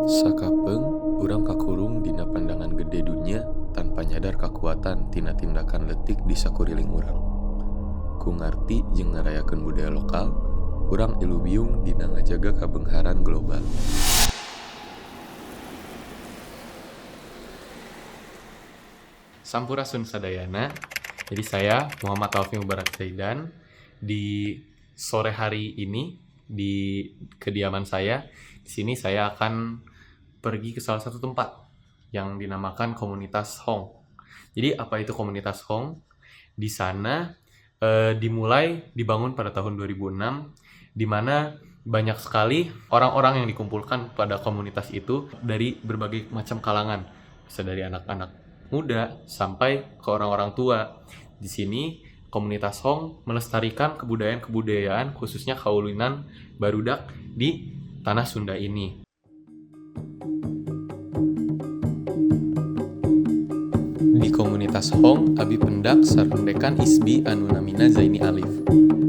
Sakapeung urang kakurung dina pandangan gede dunya tanpa nyadar kakuatan tina tindakan letik di sakuriling urang. Ku ngarti jeung ngarayakeun budaya lokal, urang ilubiung dina ngajaga kabeungharan global. Sampurasun sadayana. Jadi saya Muhammad Taufik Mubarak Zaidan di sore hari ini di kediaman saya. Di sini saya akan pergi ke salah satu tempat yang dinamakan komunitas Hong. Jadi apa itu komunitas Hong? Di sana dibangun pada tahun 2006, di mana banyak sekali orang-orang yang dikumpulkan pada komunitas itu dari berbagai macam kalangan, bisa dari anak-anak muda sampai ke orang-orang tua. Di sini komunitas Hong melestarikan kebudayaan-kebudayaan khususnya kaulinan barudak di tanah Sunda ini. Di komunitas Hong, abi pendak sarendekan isbi anu namina Zaini Alif.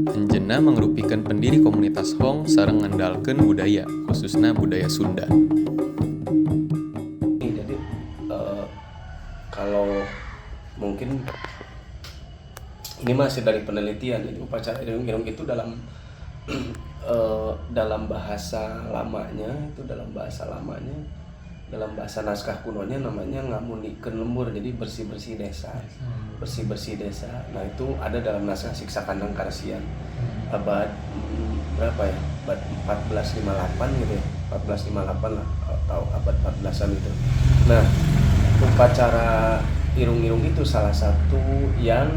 Anjeunna mangrupikeun pendiri komunitas Hong sareng ngandalkeun budaya, khususna budaya Sunda. Jadi kalau mungkin ini masih dari penelitian, jadi upacara irung-irung itu dalam dalam bahasa lamanya, dalam bahasa naskah kunonya namanya ngamunikeun lembur, jadi bersih-bersih desa. Nah, itu ada dalam naskah Siksa Kandang Karesian abad berapa ya? Abad 1458 gitu ya. 1458 lah, atau abad 14-an itu. Nah, upacara irung-irung itu salah satu yang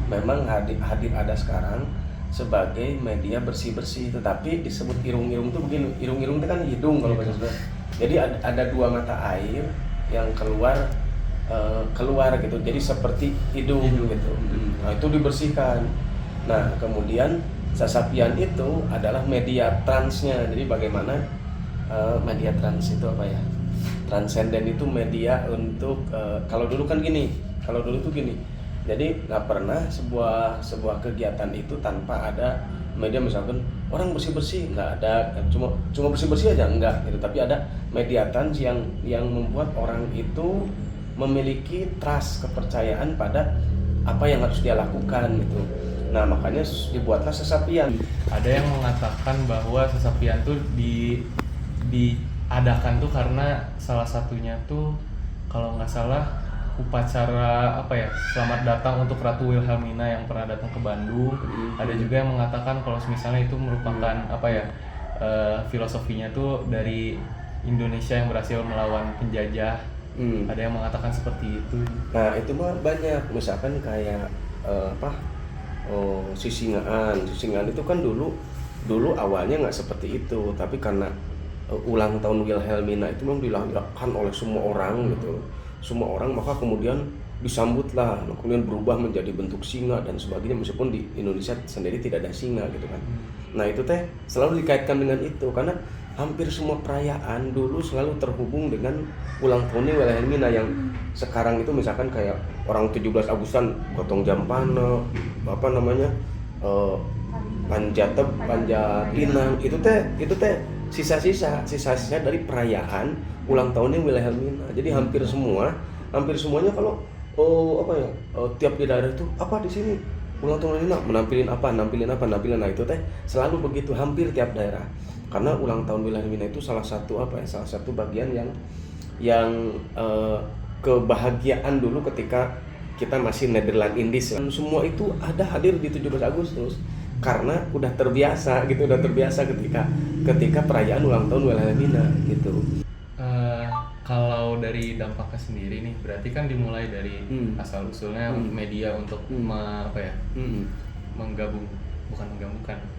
memang hadir ada sekarang sebagai media bersih-bersih, tetapi disebut irung-irung itu begini. Irung-irung itu kan hidung kalau bahasa Sunda. Jadi ada dua mata air yang keluar gitu. Jadi seperti hidung gitu. Nah, itu dibersihkan. Nah, kemudian sasapian itu adalah media transnya. Jadi bagaimana media trans itu apa ya? Transenden itu media untuk kalau dulu tuh gini. Jadi nggak pernah sebuah kegiatan itu tanpa ada media, misalkan orang bersih-bersih, nggak ada, cuma bersih-bersih aja enggak gitu, tapi ada media trans yang membuat orang itu memiliki trust, kepercayaan pada apa yang harus dia lakukan gitu. Nah, makanya dibuatlah sesapian. Ada yang mengatakan bahwa sesapian tuh diadakan tuh karena salah satunya tuh kalau nggak salah upacara selamat datang untuk Ratu Wilhelmina yang pernah datang ke Bandung. Ada juga yang mengatakan kalau misalnya itu merupakan filosofinya tuh dari Indonesia yang berhasil melawan penjajah. Ada yang mengatakan seperti itu. Nah, itu mah banyak, misalkan kayak Sisingaan itu kan dulu awalnya nggak seperti itu, tapi karena ulang tahun Wilhelmina itu memang dilakukan oleh semua orang gitu. Semua orang, maka kemudian disambutlah, kemudian berubah menjadi bentuk singa dan sebagainya, meskipun di Indonesia sendiri tidak ada singa gitu kan. Nah, itu teh selalu dikaitkan dengan itu, karena hampir semua perayaan dulu selalu terhubung dengan ulang tahunnya Wilhelmina, yang sekarang itu misalkan kayak orang 17 Agustusan gotong jampana, Panjatinang, itu teh sisa-sisa dari perayaan ulang tahunnya Wilhelmina. Jadi hampir semuanya kalau tiap di daerah itu apa di sini ulang tahun Wilhelmina nampilin apa. Nah, itu teh selalu begitu hampir tiap daerah. Karena ulang tahun Wilhelmina itu salah satu bagian yang kebahagiaan dulu ketika kita masih Nederland Indies. Semua itu ada hadir di 17 Agustus karena udah terbiasa ketika perayaan ulang tahun Wilhelmina gitu. Kalau dari dampaknya sendiri nih, berarti kan dimulai dari asal usulnya media untuk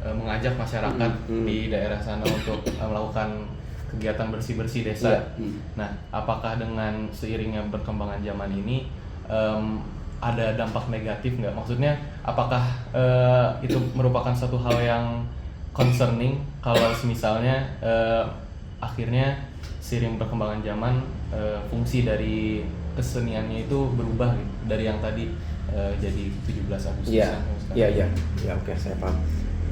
mengajak masyarakat di daerah sana untuk melakukan kegiatan bersih-bersih desa. Nah, apakah dengan seiringnya perkembangan zaman ini ada dampak negatif nggak? Maksudnya apakah itu merupakan suatu hal yang concerning kalau misalnya akhirnya seiring perkembangan zaman fungsi dari keseniannya itu berubah gitu, dari yang tadi jadi 17 Agustus. Iya, oke, saya paham.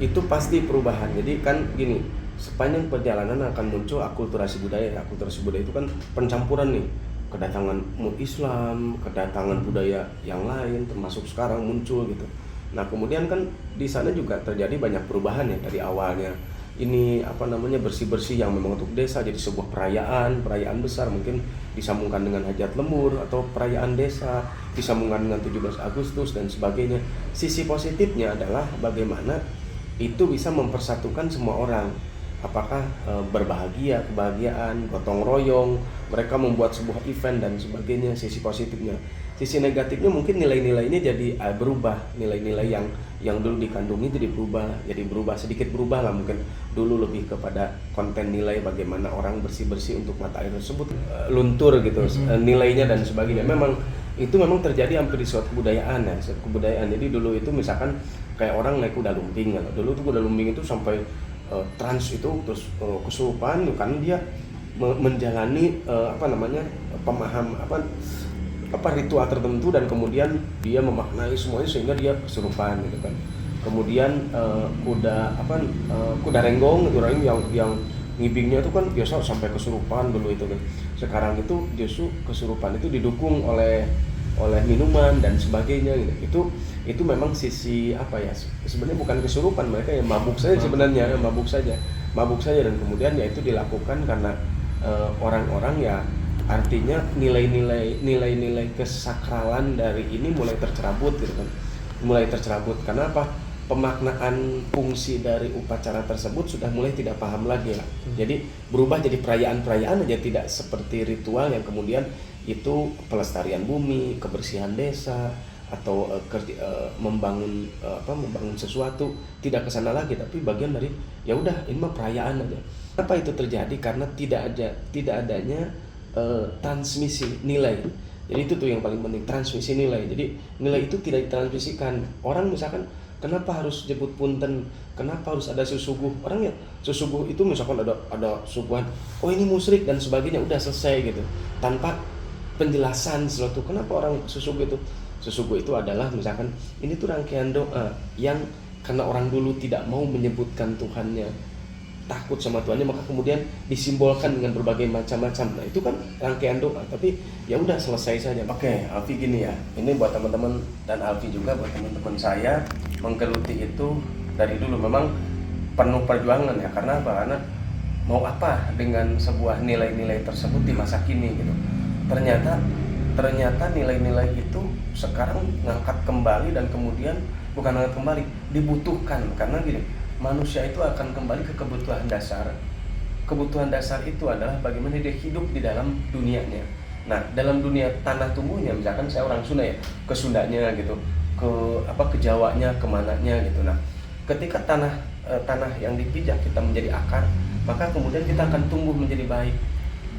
Itu pasti perubahan. Jadi kan gini, sepanjang perjalanan akan muncul akulturasi budaya. Akulturasi budaya itu kan pencampuran nih, kedatangan Islam, kedatangan budaya yang lain, termasuk sekarang muncul gitu. Nah kemudian kan di sana juga terjadi banyak perubahan ya, dari awalnya ini bersih-bersih yang memang untuk desa jadi sebuah perayaan besar, mungkin disambungkan dengan hajat lemur atau perayaan desa, disambungkan dengan 17 Agustus dan sebagainya. Sisi positifnya adalah bagaimana itu bisa mempersatukan semua orang. Apakah berbahagia, kebahagiaan, gotong royong, mereka membuat sebuah event dan sebagainya, sisi positifnya. Sisi negatifnya mungkin nilai-nilainya jadi berubah, nilai-nilai yang dulu dikandungi jadi berubah, sedikit berubah lah, mungkin dulu lebih kepada konten nilai bagaimana orang bersih-bersih untuk mata air tersebut luntur gitu, nilainya dan sebagainya. Memang terjadi hampir di suatu kebudayaan ya, Jadi dulu itu misalkan kayak orang naik kuda lumping, dulu tuh kuda lumping itu sampai trans itu terus kesurupan karena dia menjalani ritual tertentu dan kemudian dia memaknai semuanya sehingga dia kesurupan gitu kan. Kemudian kuda renggong itu yang ngibingnya itu kan biasa sampai kesurupan dulu itu kan. Sekarang itu justru kesurupan itu didukung oleh minuman dan sebagainya gitu. Itu memang sisi sebenarnya bukan kesurupan, mereka yang mabuk saja sebenarnya, mabuk saja dan kemudian ya itu dilakukan karena orang-orang ya, artinya nilai-nilai kesakralan dari ini mulai tercerabut gitu kan. Karena apa? Pemaknaan fungsi dari upacara tersebut sudah mulai tidak paham lagi lah. Jadi berubah jadi perayaan aja, tidak seperti ritual yang kemudian itu pelestarian bumi, kebersihan desa atau membangun sesuatu, tidak ke sana lagi, tapi bagian dari ya udah ini mah perayaan aja. Apa itu terjadi? Karena tidak adanya transmisi nilai. Jadi itu tuh yang paling penting, transmisi nilai. Jadi nilai itu tidak ditransmisikan. Orang misalkan kenapa harus jemput punten, kenapa harus ada susuguh? Orang ya susuguh itu misalkan ada suguhan, oh ini musyrik dan sebagainya, udah selesai gitu, tanpa penjelasan sesuatu. Kenapa orang susuguh itu? Susuguh itu adalah misalkan ini tuh rangkaian doa yang karena orang dulu tidak mau menyebutkan Tuhannya, takut sama Tuhannya, maka kemudian disimbolkan dengan berbagai macam-macam. Nah itu kan rangkaian doa, tapi ya udah selesai saja. Oke, Alfi gini ya, ini buat teman-teman dan Alfi juga buat teman-teman saya, menggeluti itu dari dulu memang penuh perjuangan ya. Karena apa? Karena mau apa dengan sebuah nilai-nilai tersebut di masa kini gitu. Ternyata nilai-nilai itu sekarang ngangkat kembali dan kemudian bukan ngangkat kembali, dibutuhkan. Karena gini, manusia itu akan kembali ke kebutuhan dasar. Kebutuhan dasar itu adalah bagaimana dia hidup di dalam dunianya. Nah, dalam dunia tanah tumbuhnya, misalkan saya orang Sunda ya, ke Sundanya gitu, ke Jawanya, kemananya gitu. Nah, ketika tanah yang dipijak kita menjadi akar, maka kemudian kita akan tumbuh menjadi baik,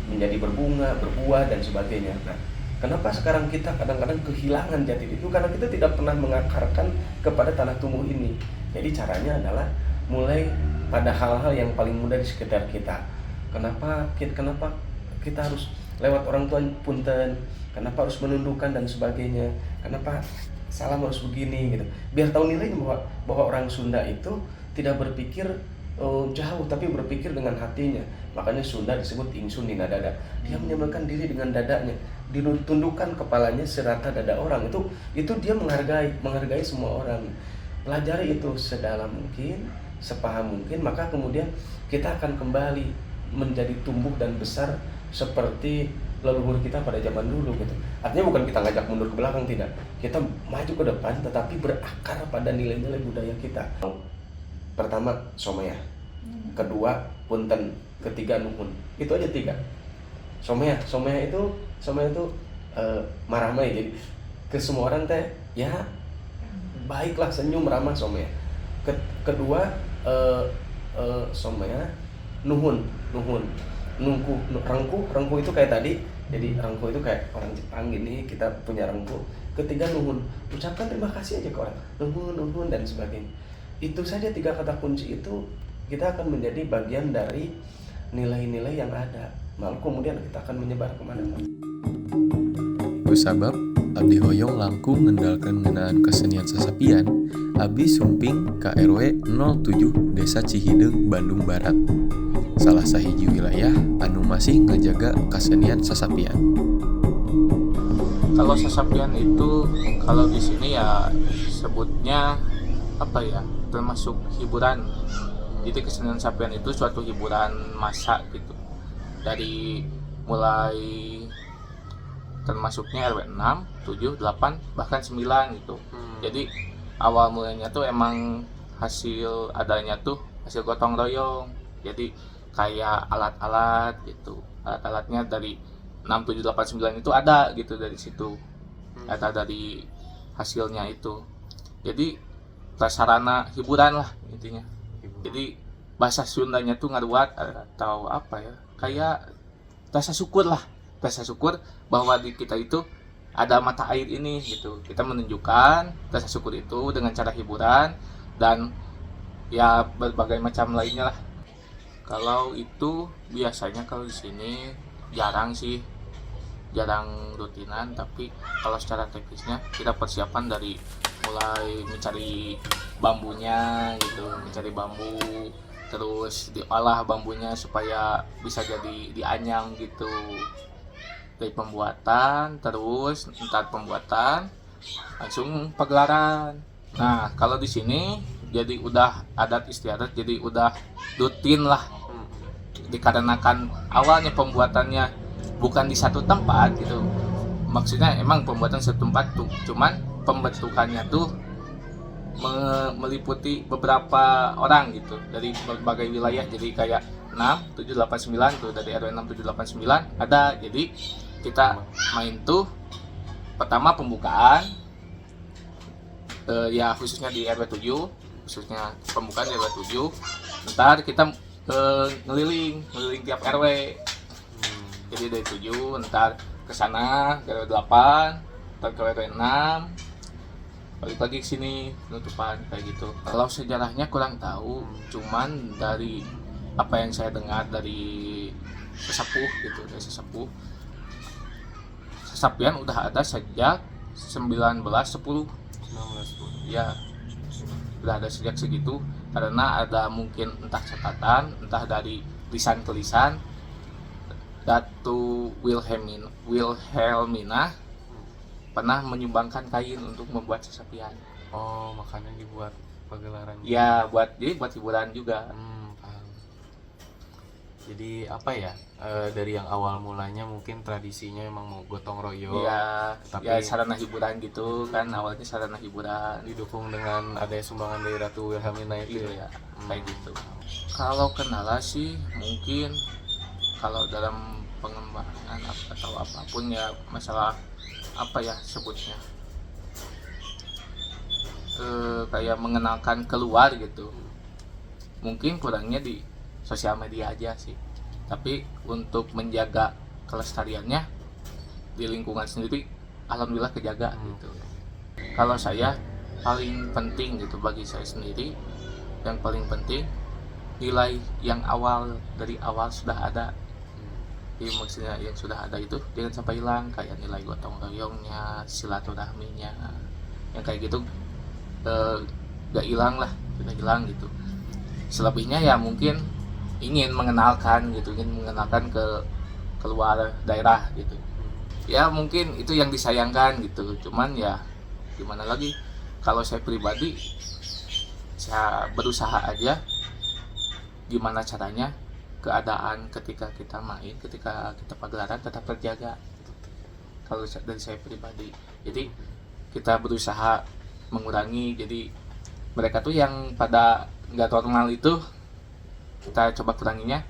menjadi berbunga, berbuah dan sebagainya. Nah, kenapa sekarang kita kadang-kadang kehilangan jati itu? Karena kita tidak pernah mengakarkan kepada tanah tumbuh ini. Jadi caranya adalah mulai pada hal-hal yang paling mudah di sekitar kita. Kenapa kita harus lewat orang tua punten? Kenapa harus menundukkan dan sebagainya? Kenapa salam harus begini gitu? Biar tahu nilainya bahwa orang Sunda itu tidak berpikir jauh, tapi berpikir dengan hatinya. Makanya Sunda disebut ingsun dina dada. Dia menyamakan diri dengan dadanya, ditundukkan kepalanya serata dada orang. Itu dia menghargai semua orang. Pelajari itu sedalam mungkin, sepaham mungkin, maka kemudian kita akan kembali menjadi tumbuh dan besar seperti leluhur kita pada zaman dulu gitu. Artinya bukan kita ngajak mundur ke belakang, tidak. Kita maju ke depan tetapi berakar pada nilai-nilai budaya kita. Pertama somaya, kedua punten, ketiga nuhun. Itu aja 3. Somaya itu maramai. Jadi ke semua orang teh ya baiklah, senyum, ramah, somaya. Kedua somaya, nuhun. Rengku itu kayak tadi. Jadi rengku itu kayak orang Jepang gini, kita punya rengku. Ketiga nuhun, ucapkan terima kasih aja ke orang, nuhun dan sebagainya. Itu saja 3 kata kunci itu, kita akan menjadi bagian dari nilai-nilai yang ada. Lalu kemudian kita akan menyebar kemana-mana. Sabab abdi hoyong langkung ngendalkeun ngeunaan kesenian sasapian Abdi Sumping KRW 07 Desa Cihideng, Bandung Barat. Salah sahiji wilayah anu masih ngajaga kasenian sasapian. Kalau sasapian itu kalau di sini ya sebutnya apa ya, termasuk hiburan. Jadi kesenian sapian itu suatu hiburan massa gitu. Dari mulai termasuknya RW 6, 7, 8, bahkan 9 gitu. Jadi awal mulanya tuh emang hasil adanya tuh hasil gotong royong. Jadi kayak alat-alat gitu. Alat-alatnya dari 6, 7, 8, 9 itu ada gitu dari situ. Ada dari hasilnya itu. Jadi prasarana hiburan lah intinya. Jadi bahasa Sundanya tuh ngaruat atau apa ya? Kayak rasa syukur lah. Rasa syukur bahwa di kita itu ada mata air ini gitu. Kita menunjukkan rasa syukur itu dengan cara hiburan dan ya berbagai macam lainnya lah. Kalau itu biasanya kalau di sini jarang sih, jarang rutinan, tapi kalau secara teknisnya kita persiapan dari mulai mencari bambunya gitu, mencari bambu, terus diolah bambunya supaya bisa jadi dianyam gitu. Dari pembuatan, terus entar pembuatan langsung pagelaran. Nah, kalau di sini jadi udah adat istiadat, jadi udah rutin lah. Dikarenakan awalnya pembuatannya bukan di satu tempat gitu. Maksudnya emang pembuatan satu tempat tuh, cuman pembentukannya tuh meliputi beberapa orang gitu dari berbagai wilayah. Jadi kayak 6, 7, 8, 9 tuh dari RW 6, 7, 8, 9 ada. Jadi kita main tuh pertama pembukaan ya khususnya di RW 7, khususnya pembukaan di RW 7. Ntar kita ngeliling tiap RW. Jadi dari 7 ntar ke sana ke RW 8, ntar ke RW 6, balik lagi ke sini penutupan kayak gitu. Kalau sejarahnya kurang tahu, cuman dari apa yang saya dengar dari sesepuh gitu, dari sesepuh, sasapian udah ada sejak 1910. Ya, udah ada sejak segitu karena ada mungkin entah catatan, entah dari lisan ke lisan. Datu Wilhelmina pernah menyumbangkan kain untuk membuat sasapian. Oh, makanya dibuat pagelaran. Ya, buat hiburan juga. Paham. Jadi apa ya? Dari yang awal mulanya mungkin tradisinya emang mau gotong royong. Ya, tapi ya sarana hiburan gitu kan, awalnya sarana hiburan. didukung dengan adanya sumbangan dari Ratu Wilhelmina itu Gitu ya. ya, kayak gitu. Kalau kendala sih mungkin kalau dalam pengembangan atau apapun ya masalah apa ya sebutnya, kayak mengenalkan keluar gitu, mungkin kurangnya di sosial media aja sih. Tapi untuk menjaga kelestariannya di lingkungan sendiri alhamdulillah kejaga gitu. Kalau saya paling penting gitu, bagi saya sendiri yang paling penting nilai yang dari awal sudah ada. Jadi maksudnya yang sudah ada itu jangan sampai hilang, kayak nilai gotong royongnya, silaturahminya, yang kayak gitu gak hilang lah, sudah hilang gitu. Selebihnya ya mungkin ingin mengenalkan ke keluar daerah gitu. Ya mungkin itu yang disayangkan gitu. Cuman ya gimana lagi, kalau saya pribadi saya berusaha aja gimana caranya keadaan ketika kita main, ketika kita pagelaran tetap terjaga. Kalau dari saya pribadi, jadi kita berusaha mengurangi. Jadi mereka tuh yang pada nggak normal itu kita coba kuranginya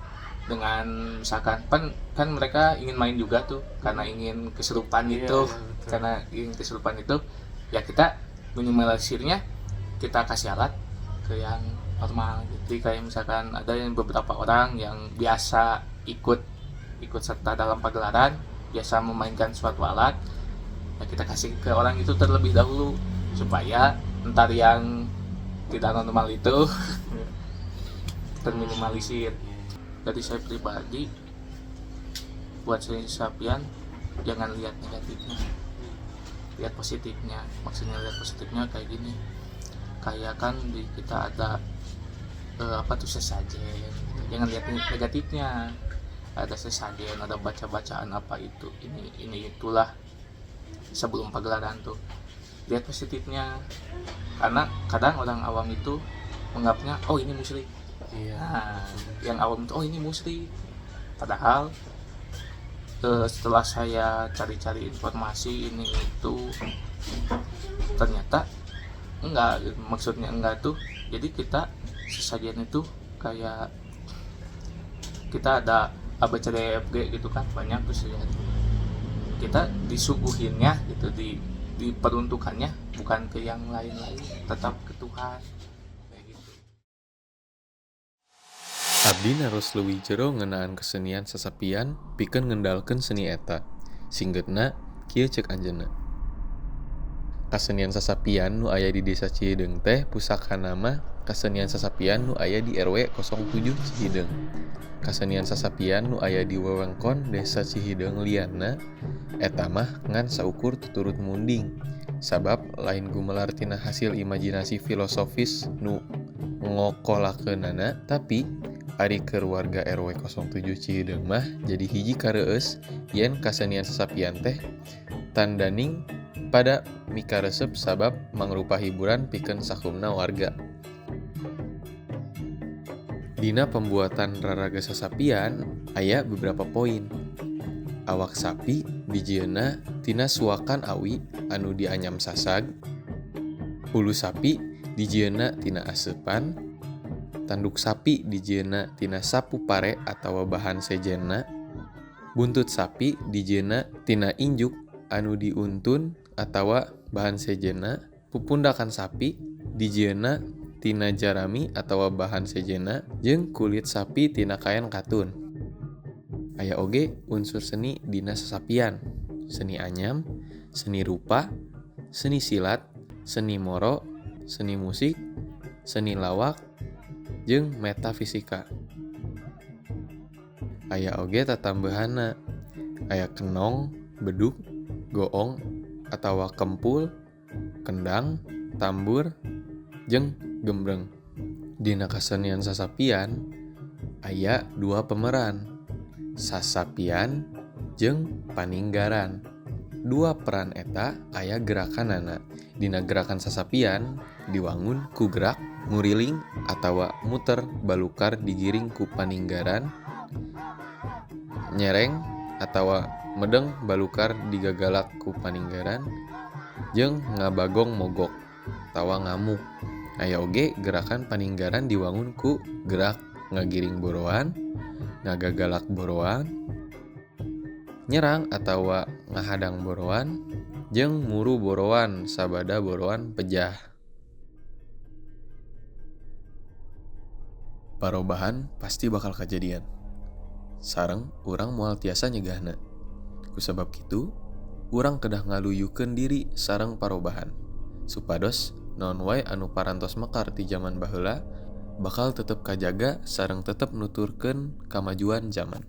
dengan misalkan kan mereka ingin main juga tuh karena ingin kesurupan itu, karena ingin kesurupan itu ya kita minimalisirnya, kita kasih alat ke yang normal. Jadi kayak misalkan ada yang beberapa orang yang biasa ikut serta dalam pagelaran, biasa memainkan suatu alat, ya kita kasih ke orang itu terlebih dahulu supaya ntar yang tidak normal itu terminimalisir. Dari saya pribadi, buat saya sasapian jangan lihat negatifnya, lihat positifnya. Maksudnya lihat positifnya kayak gini, kayak kan di kita ada apa tuh sesajen gitu. Jangan lihat negatifnya, ada sesajen, ada baca-bacaan apa itu ini itulah sebelum pagelaran tuh, lihat positifnya, karena kadang orang awam itu menganggapnya oh ini musyrik. Iya. Nah, yang awam itu oh ini musyrik, padahal setelah saya cari-cari informasi ini itu ternyata enggak, maksudnya enggak tuh, jadi kita sesajen itu kayak kita ada ABCDFG gitu kan, banyak tuh sesajen, kita disuguhinnya gitu, diperuntukannya bukan ke yang lain-lain, tetap ke Tuhan kayak gitu. Abdi harus leuwih jero ngeunaan kesenian sasapian pikeun ngendalkeun seni eta. Singgeutna kieu ceuk anjeunna. Kasenian sasapian nu aya di Desa Cihideung teh pusakana mah kasenian sasapian nu aya di RW 07 Cihideung. Kasenian sasapian nu aya di wewengkon Desa Cihideung lianna eta mah ngan saukur tuturut munding. Sabab lain gumelar tina hasil imajinasi filosofis nu ngokolakeunana, tapi ari keur warga RW 07 Cihideung mah jadi hiji kareueus yen kasenian sasapian teh tandaning pada mikaresep sabab mangrupa hiburan pikeun sakumna warga. Dina pembuatan raraga sasapian aya beberapa poin. Awak sapi dijieunna tina suakan awi anu dianyam sasag. Ulu sapi dijieunna tina aseupan. Tanduk sapi dijieunna tina sapu pare atawa bahan sejenna. Buntut sapi dijieunna tina injuk anu diuntun atawa bahan sejenna. Pupundakan sapi dijieunna tina jarami atawa bahan sejenna, jeung kulit sapi tina kaen katun. Aya oge unsur seni dina sasapian, seni anyam, seni rupa, seni silat, seni moro, seni musik, seni lawak, jeung metafisika. Aya oge tatambahanna, aya kenong, beduk, goong, atawa kempul, kendang, tambur, jeung gembreng. Dina kasenian sasapian aya dua pemeran, sasapian jeung paninggaran. Dua peran eta aya gerakanana. Dina gerakan sasapian diwangun ku gerak nguriling atawa muter balukar digiring ku paninggaran, nyereng atawa medeng balukar digagalak ku paninggaran, jeung ngabagong mogok atawa ngamuk. Aya oge gerakan paninggaran diwangun ku gerak ngagiring boroan, ngagagalak boroan, nyerang atawa ngahadang boroan, jeung muru boroan sabada boroan pejah. Parobahan pasti bakal kajadian. Sareng urang moal tiasa nyegahna. Kusabab kitu, urang kedah ngaluyukeun diri sareng parobahan. Supados naon wae anu parantos mekar ti zaman baheula bakal tetep kajaga sareng tetep nuturkeun kamajuan zaman.